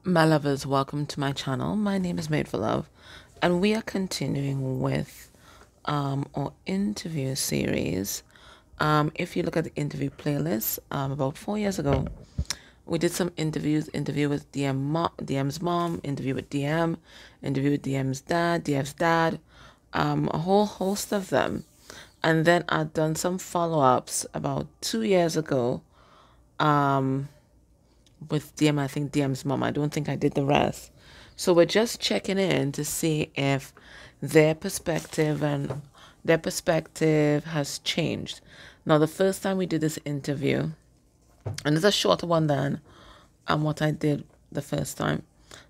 My lovers, welcome to my channel. My name is Made for Love, and we are continuing with our interview series. If you look at the interview playlist, about 4 years ago, we did some interviews. Interview with DM's mom, interview with interview with DM's dad, a whole host of them. And then I've done some follow-ups about 2 years ago with DM, I think DM's mom. I don't think I did the rest. So we're just checking in to see if their perspective has changed. Now, the first time we did this interview, and it's a shorter one than what I did the first time.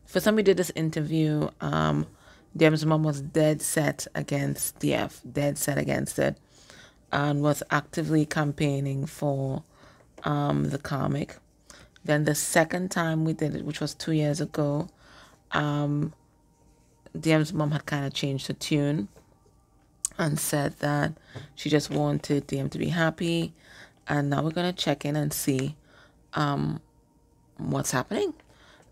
First time we did this interview, DM's mom was dead set against DF, dead set against it, and was actively campaigning for the Karmic. Then the second time we did it, which was 2 years ago, DM's mom had kind of changed her tune and said that she just wanted DM to be happy. And now we're going to check in and see what's happening.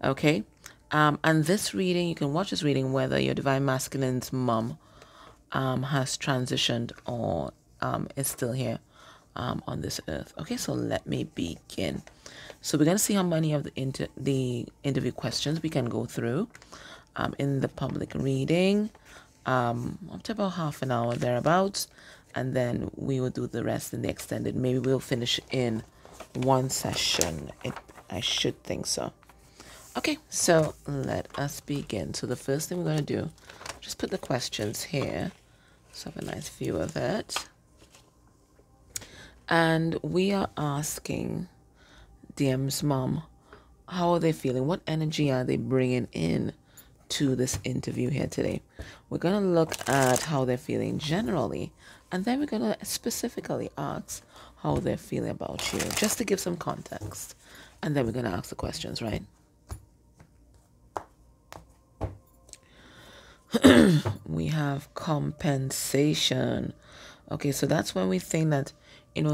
Okay. And this reading, you can watch this reading whether your Divine Masculine's mom has transitioned or is still here on this earth. Okay, so let me begin. So we're going to see how many of the interview questions we can go through in the public reading, up to about half an hour thereabouts, and then we will do the rest in the extended. Maybe we'll finish in one session. I should think so. Okay, so let us begin. So the first thing we're going to do, just put the questions here so I have a nice view of it. And we are asking DM's mom, how are they feeling? What energy are they bringing in to this interview here today? We're going to look at how they're feeling generally, and then we're going to specifically ask how they're feeling about you, just to give some context. And then we're going to ask the questions, right? We have compensation. Okay, so that's when we think that,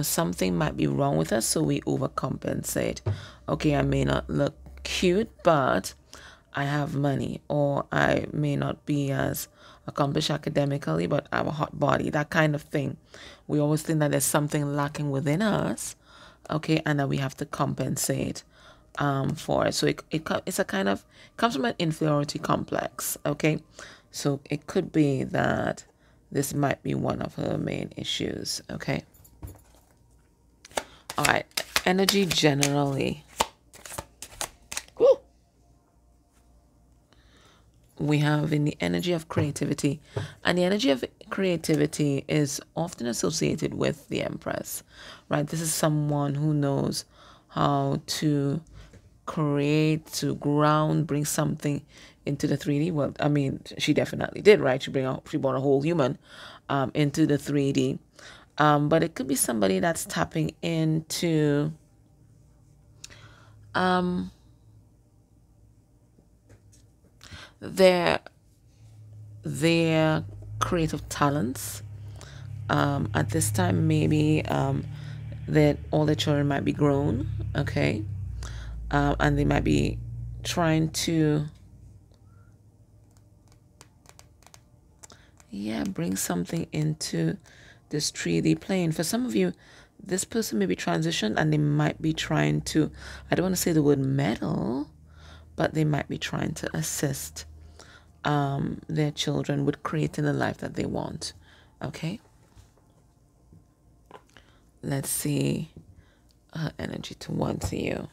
something might be wrong with us, so we overcompensate. Okay, I may not look cute, but I have money, or I may not be as accomplished academically, but I have a hot body, that kind of thing. We always think that there's something lacking within us, okay, and that we have to compensate for it. So it's a kind of, comes from an inferiority complex, okay? So it could be that this might be one of her main issues, okay? All right, energy generally. Woo! We have in the energy of creativity, and the energy of creativity is often associated with the Empress, right? This is someone who knows how to create, to ground, bring something into the 3D world. I mean, she definitely did, right? She brought a whole human into the 3D. But it could be somebody that's tapping into their creative talents. At this time, maybe that all the children might be grown, okay, and they might be trying to bring something into this 3D plane. For some of you, this person may be transitioned and they might be trying to, I don't want to say the word meddle, but they might be trying to assist their children with creating the life that they want. Okay? Let's see her energy towards you.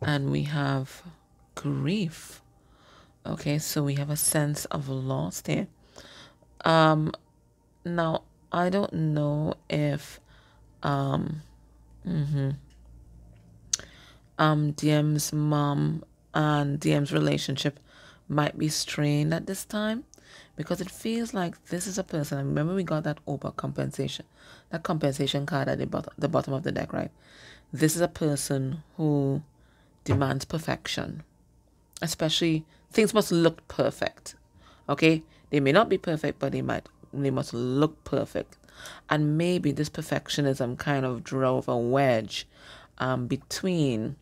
And we have grief. Okay, so we have a sense of loss there. Now I don't know if DM's mom and DM's relationship might be strained at this time. because it feels like this is a person. And remember, we got that overcompensation, that compensation card at the bottom of the deck, right? This is a person who demands perfection, especially things must look perfect. Okay, they may not be perfect, but they must look perfect. And maybe this perfectionism kind of drove a wedge between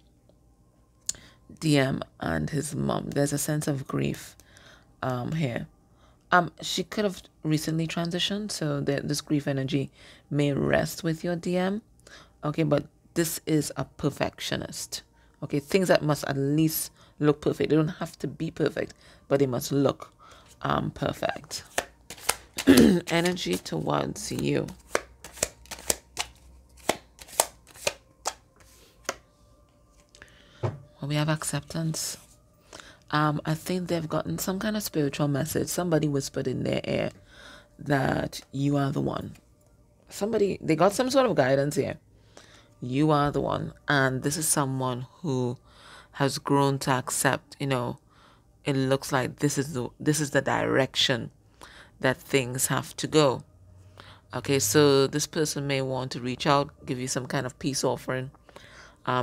DM and his mom. There's a sense of grief here. She could have recently transitioned, so this grief energy may rest with your DM. Okay, but this is a perfectionist. Okay, things that must at least look perfect. They don't have to be perfect, but they must look perfect. Energy towards you. Well, we have acceptance. I think they've gotten some kind of spiritual message. Somebody whispered in their ear that you are the one. They got some sort of guidance here. You are the one. And this is someone who has grown to accept, it looks like this is the direction that things have to go. Okay, so this person may want to reach out, give you some kind of peace offering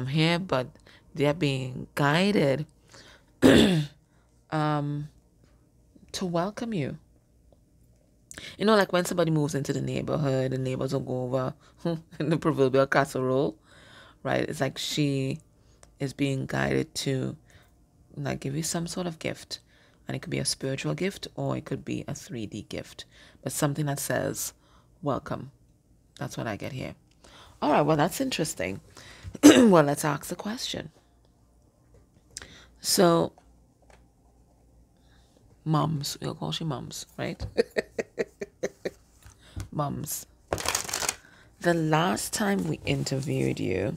here, but they're being guided to welcome you. Like when somebody moves into the neighborhood, the neighbors will go over in the proverbial casserole, right? It's like she is being guided to give you some sort of gift. And it could be a spiritual gift or it could be a 3D gift. But something that says, welcome. That's what I get here. All right, well, that's interesting. Well, let's ask the question. So, mums, we'll call she mums, right? Mums. The last time we interviewed you,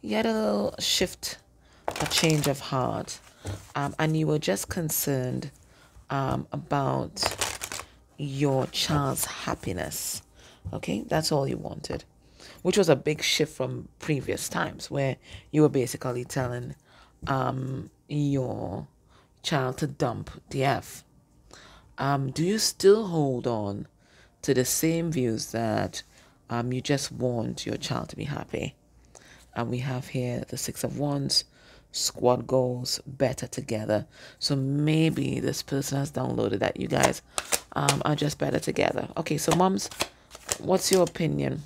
you had a little shift, a change of heart, and you were just concerned about your child's happiness. Okay, that's all you wanted, which was a big shift from previous times where you were basically telling your child to dump DF. Do you still hold on to the same views that you just want your child to be happy? And we have here the 6 of Wands, squad goals, better together. So maybe this person has downloaded that you guys are just better together. Okay, so moms, what's your opinion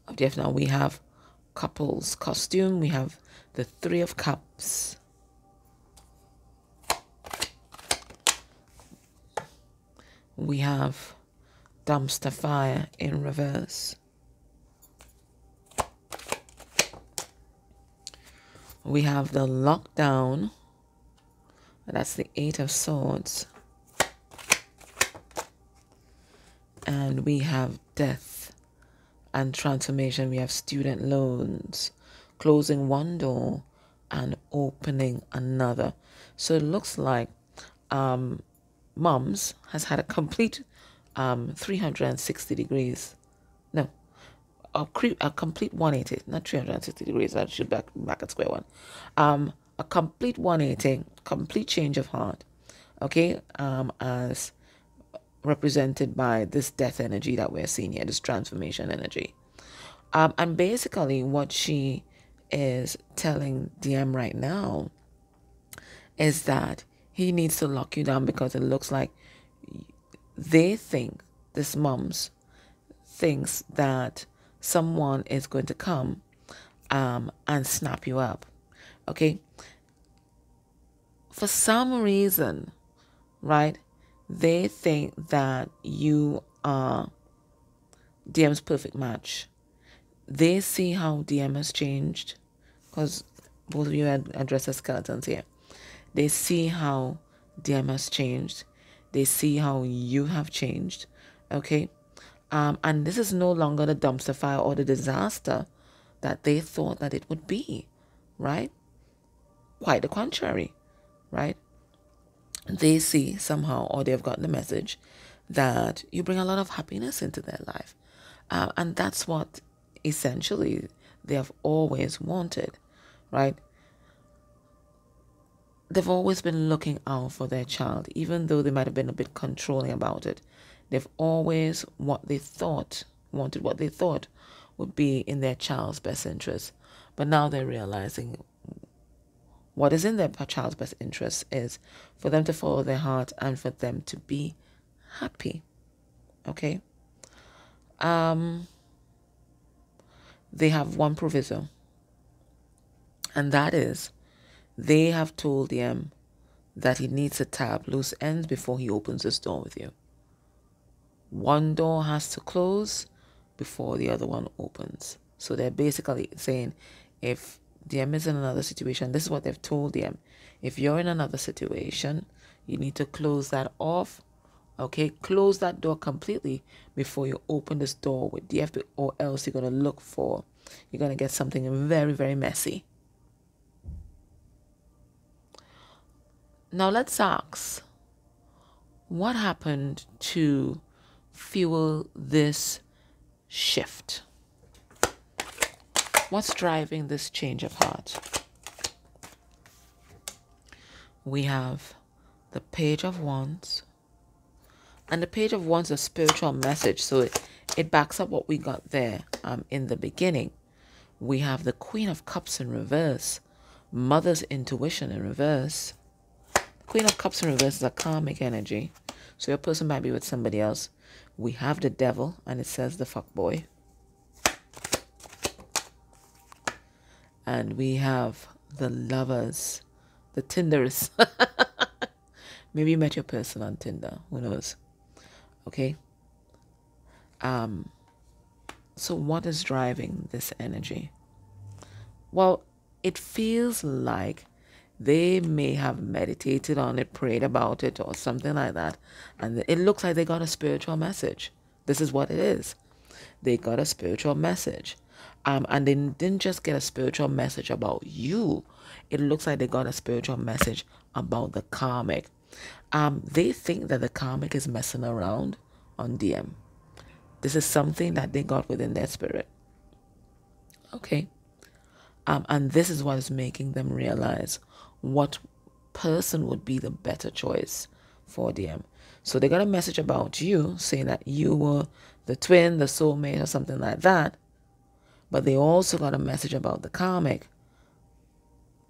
of DF? Now we have couples costume. We have the 3 of Cups. We have dumpster fire in reverse. We have the lockdown. That's the 8 of Swords. And we have death and transformation. We have student loans, closing one door and opening another. So it looks like Mums has had a complete 360 degrees. No, a complete 180, not 360 degrees. I should back at square one. A complete 180, complete change of heart. Okay, as represented by this death energy that we're seeing here, this transformation energy. And basically what she is telling DM right now is that he needs to lock you down because it looks like they think, this mums thinks that someone is going to come and snap you up. Okay? For some reason, right, they think that you are DM's perfect match. They see how DM has changed, because both of you had addressed the skeletons here. They see how DM has changed. They see how you have changed. Okay? And this is no longer the dumpster fire or the disaster that they thought that it would be. Right? Quite the contrary. Right? They see somehow, or they've gotten the message that you bring a lot of happiness into their life. And that's what essentially they have always wanted. Right? they've always been looking out for their child, even though they might have been a bit controlling about it. They've always wanted what they thought would be in their child's best interest. But now they're realizing what is in their child's best interest is for them to follow their heart and for them to be happy. Okay? They have one proviso, and that is they have told him that he needs to tie up loose ends before he opens this door with you. One door has to close before the other one opens. So they're basically saying, if DM is in another situation, this is what they've told DM. If you're in another situation, you need to close that off. Okay, close that door completely before you open this door with DF, or else you're going to get something very, very messy. Now let's ask, what happened to fuel this shift? What's driving this change of heart? We have the Page of Wands. And the Page of Wands is a spiritual message, so it backs up what we got there in the beginning. We have the Queen of Cups in reverse, Mother's intuition in reverse. Queen of Cups in reverse is a karmic energy, so your person might be with somebody else. We have the Devil, and it says the fuckboy. And we have the Lovers, the Tinders. Maybe you met your person on Tinder, who knows? Okay. So what is driving this energy? Well, it feels like they may have meditated on it, prayed about it, or something like that. And it looks like they got a spiritual message. This is what it is. They got a spiritual message. And they didn't just get a spiritual message about you. It looks like they got a spiritual message about the karmic. They think that the karmic is messing around on DM. This is something that they got within their spirit. Okay. And this is what is making them realize what person would be the better choice for DM. So they got a message about you saying that you were the twin, the soulmate, or something like that. But they also got a message about the karmic.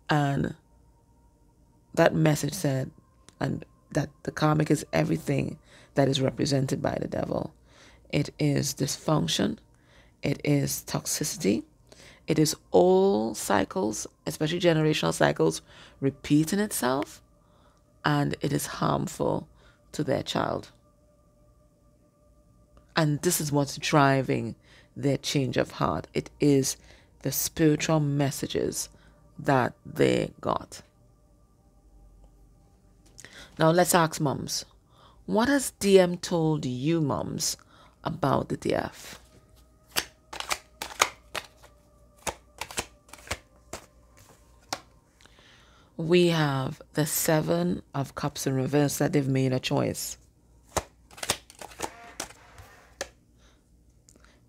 And that message said, and that the karmic is everything that is represented by the devil. It is dysfunction. It is toxicity. It is all cycles, especially generational cycles, repeating itself. And it is harmful to their child. And this is what's driving their change of heart. It is the spiritual messages that they got. Now let's ask mums. What has DM told you, mums, about the DF? We have the Seven of Cups in reverse, that they've made a choice.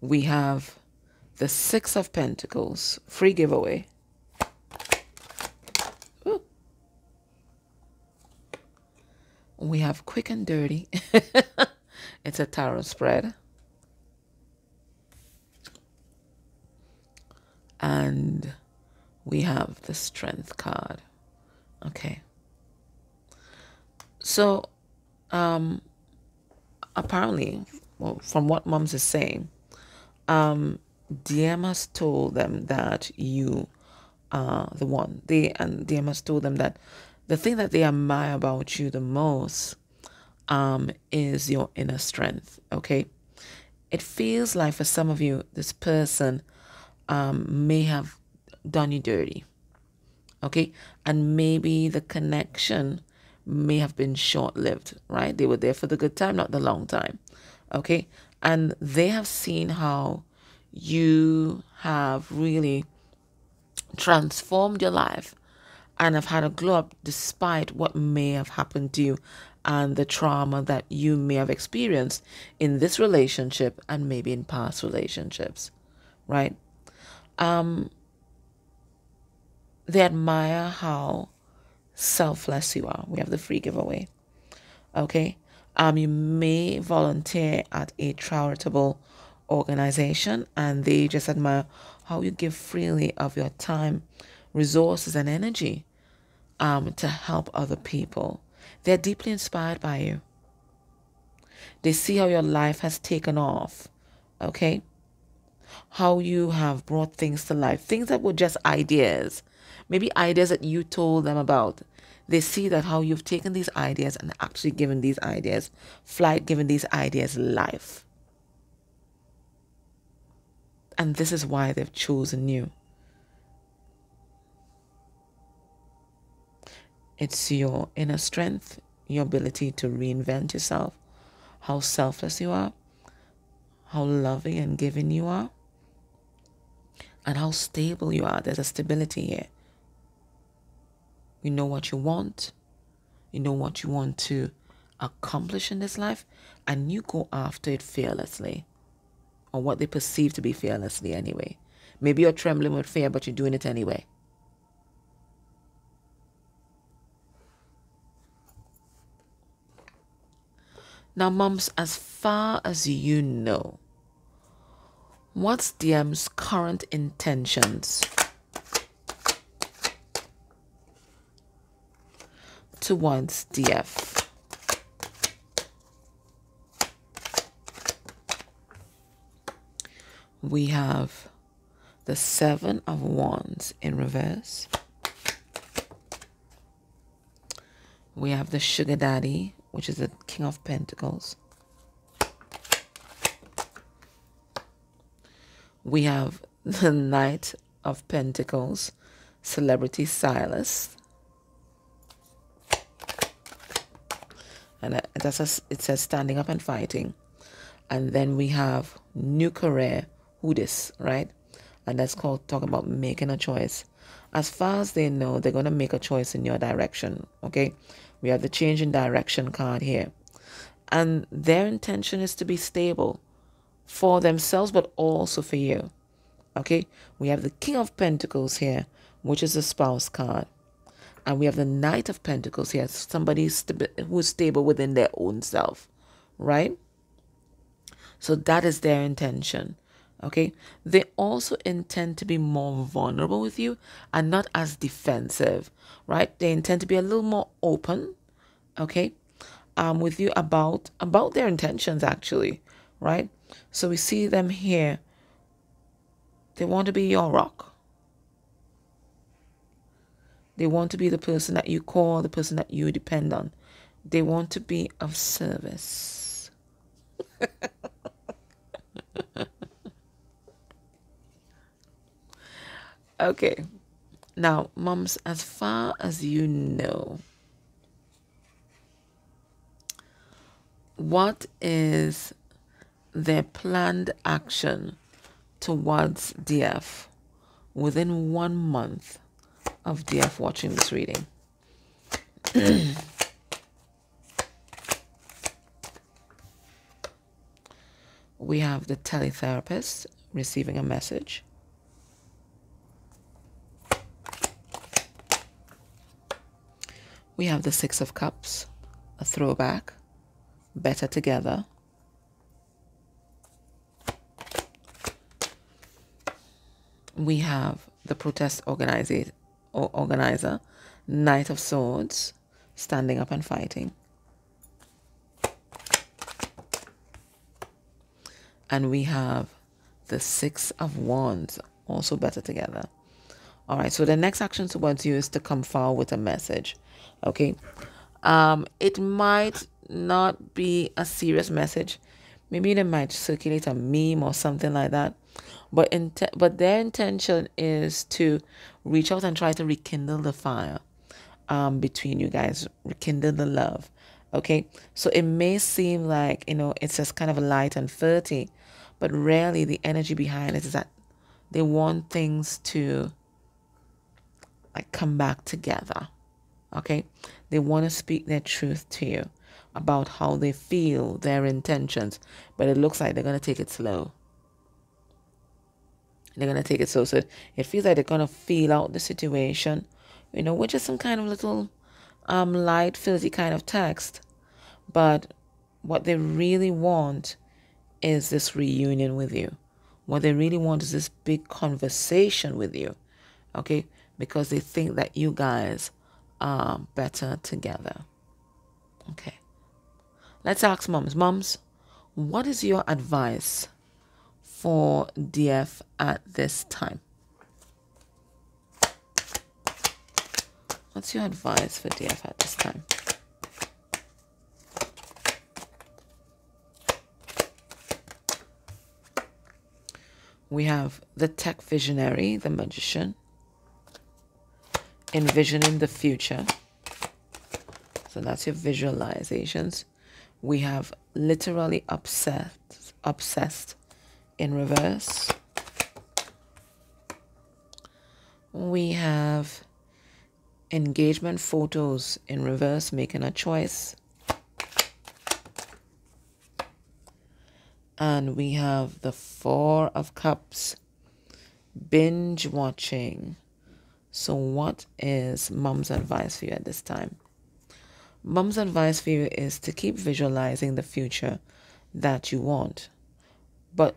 We have the Six of Pentacles, free giveaway. Ooh. We have Quick and Dirty. It's a tarot spread. And we have the Strength card. Okay. So, apparently, well, from what mums is saying, DM has told them that you are the one. DM has told them that the thing that they admire about you the most is your inner strength. Okay. It feels like for some of you, this person may have done you dirty. Okay. And maybe the connection may have been short-lived, right? They were there for the good time, not the long time. Okay. And they have seen how you have really transformed your life and have had a glow up despite what may have happened to you and the trauma that you may have experienced in this relationship and maybe in past relationships, right? They admire how selfless you are. We have the free giveaway. Okay. You may volunteer at a charitable organization, and they just admire how you give freely of your time, resources, and energy to help other people. They're deeply inspired by you. They see how your life has taken off. Okay. How you have brought things to life, things that were just ideas, maybe ideas that you told them about. They see that how you've taken these ideas and actually given these ideas flight, given these ideas life. And this is why they've chosen you. It's your inner strength, your ability to reinvent yourself, how selfless you are, how loving and giving you are, and how stable you are. There's a stability here. You know what you want. You know what you want to accomplish in this life, and you go after it fearlessly, or what they perceive to be fearlessly anyway. Maybe you're trembling with fear, but you're doing it anyway. Now, mums, as far as you know, what's DM's current intentions towards DF? We have the 7 of Wands in reverse. We have the Sugar Daddy, which is the King of Pentacles. We have the Knight of Pentacles, Celebrity Silas. And it says standing up and fighting. And then we have new career, Hoodis, right? And that's called talk about making a choice. As far as they know, they're going to make a choice in your direction, okay? We have the change in direction card here. And their intention is to be stable for themselves, but also for you, okay? We have the King of Pentacles here, which is the spouse card. And we have the Knight of Pentacles here, somebody who's stable within their own self, right? So that is their intention, okay? They also intend to be more vulnerable with you and not as defensive, right? They intend to be a little more open, okay, with you about their intentions, actually, right? So we see them here. They want to be your rock. They want to be the person that you call, the person that you depend on. They want to be of service. Okay. Now, mums, as far as you know, what is their planned action towards DF within 1 month of DF watching this reading? We have the teletherapist receiving a message. We have the 6 of Cups, a throwback, better together. We have the protest organizer, Knight of Swords, standing up and fighting. And we have the 6 of Wands, also better together. All right, so the next action towards you is to come forward with a message, okay? It might not be a serious message. Maybe they might circulate a meme or something like that. But their intention is to reach out and try to rekindle the fire between you guys, rekindle the love, okay? So it may seem like, it's just kind of light and flirty, but really the energy behind it is that they want things to like come back together, okay? They want to speak their truth to you about how they feel, their intentions, but it looks like they're going to take it slow. They're going to take it slow. So it feels like they're going to feel out the situation, with just some kind of little light, filthy kind of text, but what they really want is this reunion with you. What they really want is this big conversation with you, okay? Because they think that you guys are better together, okay? Let's ask moms. Moms, what is your advice for DF at this time? What's your advice for DF at this time? We have the tech visionary, the magician, envisioning the future. So that's your visualizations. We have literally obsessed in reverse. We have engagement photos in reverse, making a choice. And we have the Four of Cups, binge watching. So what is mom's advice for you at this time? Mom's advice for you is to keep visualizing the future that you want, but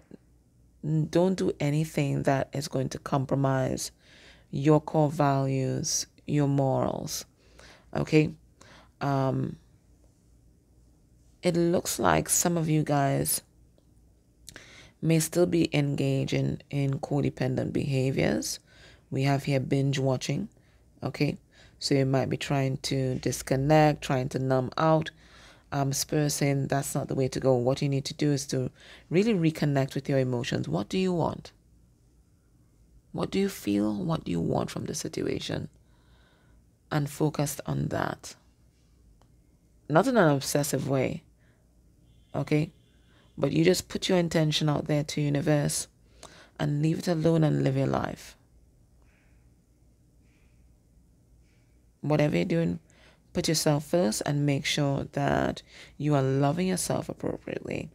don't do anything that is going to compromise your core values, your morals, okay? It looks like some of you guys may still be engaging in codependent behaviors. We have here binge watching, okay? So you might be trying to disconnect, trying to numb out. Spirit saying that's not the way to go. What you need to do is to really reconnect with your emotions. What do you want? What do you feel? What do you want from the situation? And focus on that. Not in an obsessive way, okay? But you just put your intention out there to universe and leave it alone and live your life. Whatever you're doing, put yourself first and make sure that you are loving yourself appropriately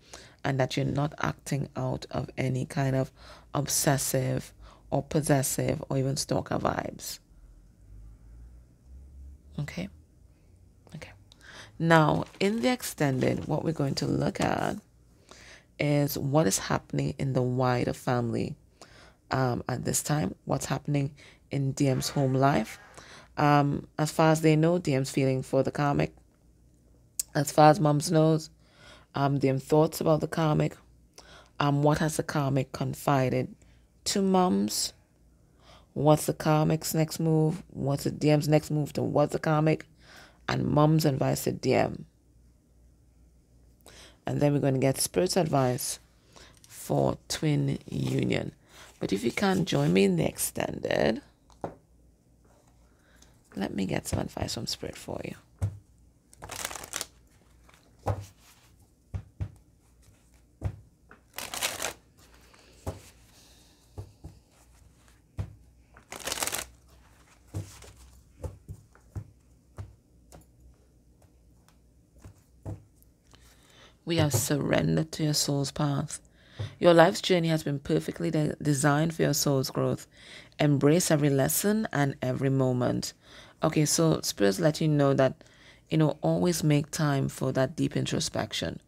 and that you're not acting out of any kind of obsessive or possessive or even stalker vibes. Okay? Okay. Now, in the extended, what we're going to look at is what is happening in the wider family at this time, what's happening in DM's home life. As far as they know, DM's feeling for the karmic. As far as moms knows, DM thoughts about the karmic. What has the karmic confided to moms? What's the karmic's next move? What's the DM's next move towards the karmic? And mom's advice to DM. And then we're going to get spirit's advice for twin union. But if you can't join me in the extended, let me get some advice from spirit for you. We have surrendered to your soul's path. Your life's journey has been perfectly designed for your soul's growth. Embrace every lesson and every moment. Okay, so Spirit's let you know that, always make time for that deep introspection.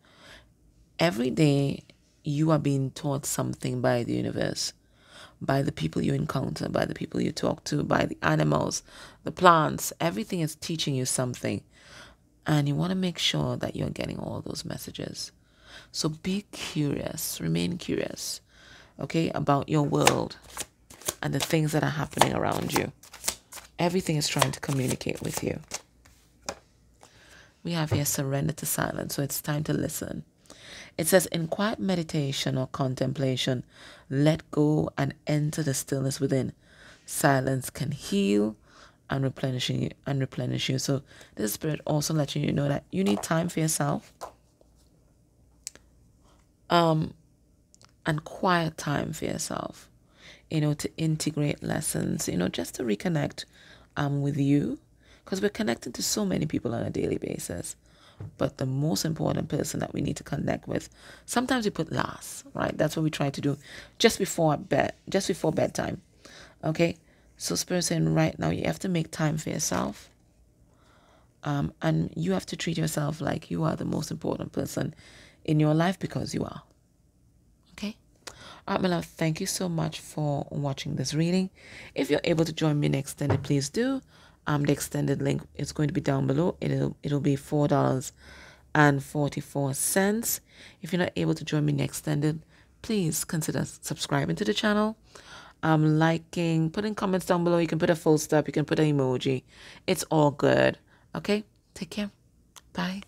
Every day, you are being taught something by the universe, by the people you encounter, by the people you talk to, by the animals, the plants. Everything is teaching you something. And you want to make sure that you're getting all those messages. So be curious, remain curious, okay, about your world and the things that are happening around you. Everything is trying to communicate with you. We have here surrender to silence, so it's time to listen. It says, in quiet meditation or contemplation, let go and enter the stillness within. Silence can heal and replenish you. So this spirit also letting you know that you need time for yourself. And quiet time for yourself, to integrate lessons, just to reconnect with you, because we're connected to so many people on a daily basis. But the most important person that we need to connect with, sometimes we put last, right? That's what we try to do just before bedtime. Okay? So Spirit saying right now you have to make time for yourself. And you have to treat yourself like you are the most important person in your life, because you are. Okay? All right, my love, thank you so much for watching this reading. If you're able to join me in extended, please do. The extended link is going to be down below. It'll be $4.44. If you're not able to join me in extended, please consider subscribing to the channel, liking, putting comments down below. You can put a full stop, you can put an emoji. It's all good. Okay? Take care. Bye.